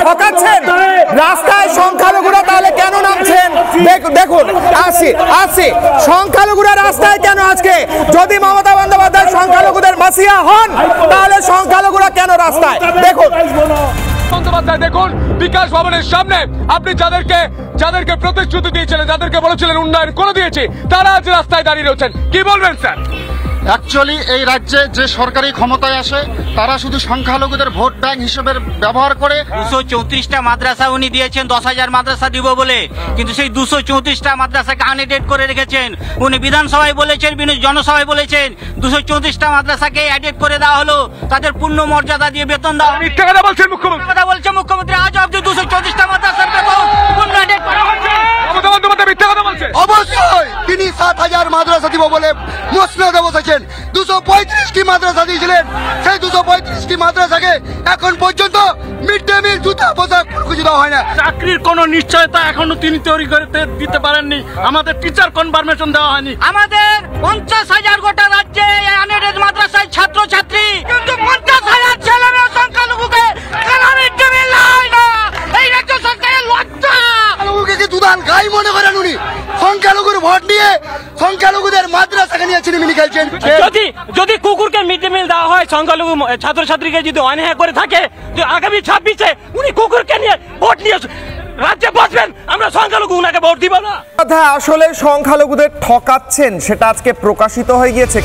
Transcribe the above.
ঠকাচ্ছেন? রাস্তায় সংখ্যালঘুরা তাহলে কেন নামছেন? দেখুন আসি সংখ্যালঘুরা রাস্তায় কেন আজকে? যদি মমতা বন্দ্যোপাধ্যায় সংখ্যালঘুদের মাসিয়া হন তাহলে সংখ্যালঘুরা কেন রাস্তায়? দেখুন বন্দ্যোপাধ্যায়, দেখুন বিকাশ ভবনের সামনে আপনি যাদেরকে প্রতিশ্রুতি দিয়েছিলেন, যাদেরকে বলেছিলেন উন্নয়ন করে দিয়েছে, তারা আজ রাস্তায় দাঁড়িয়ে রয়েছেন। কি বলবেন স্যার? অ্যাকচুয়ালি এই রাজ্যে যে সরকারি ক্ষমতায় আসে তারা শুধু সংখ্যালঘুদের ভোট ব্যাংক হিসেবে ব্যবহার করে 234টা মাদ্রাসা উনি দিয়েছেন 10,000 মাদ্রাসা দিব বলে, কিন্তু সেই 234টা মাদ্রাসাকে আনএডেড করে রেখেছেন। উনি বিধানসভায় বলেছেন, জনসভায় বলেছেন 234টা মাদ্রাসাকে অ্যাডেড করে দেওয়া হলো, তাদের পূর্ণ মর্যাদা দিয়ে বেতন দেওয়া। মিথ্যা কথা বলছেন মুখ্যমন্ত্রী। কথা বলছে মুখ্যমন্ত্রী, আজ অবধি 234টা মাদ্রাসার বেতন পূর্ণ অ্যাডেড করা হচ্ছে। মমতা বন্দ্যোপাধ্যায় মিথ্যা কথা বলছে। অবশ্যই তিনি 7,000 মাদ্রাসা দিব বলে মসনদে বসেছেন। 235টি মাদ্রাসা দিয়েছিলেন, সেই 235টি মাদ্রাসাকে এখন পর্যন্ত মিড ডে মিল, জুতা, পোশাক কিছু দেওয়া হয় না। চাকরির কোনো নিশ্চয়তা এখনো তিনি তৈরি করে দিতে পারেননি। আমাদের টিচার কনফার্মেশন দেওয়া হয়নি। আমাদের 50,000 গোটা রাজ্যে আনএডেড মাদ্রাসায় ছাত্রছাত্রী, কিন্তু 50,000 ছেলেমেয়ে সংখ্যালঘুকে মিড ডে মিল হয় না। এই রাজ্য সরকারের লজ্জা। সংখ্যালঘুকে কি দুধান গাই মনে করেন উনি? সংখ্যালঘুর ভোট নিয়ে সংখ্যালঘুদের মাদ্রাসাকে নিয়ে ছিনিমিনি খেলছেন। যদি কুকুরকে মিড ডে মিল দেওয়া হয়, সংখ্যালঘু ছাত্রছাত্রীকে যদি অন্যায় করে থাকে, আগামী 26-এ উনি কুকুরকে নিয়ে ভোট নিয়ে রাজ্যে বসবেন, আমরা সংখ্যালঘু উনাকে ভোট দিব না। আসলে সংখ্যালঘুদের ঠকাচ্ছেন সেটা আজকে প্রকাশিত হয়ে গিয়েছে।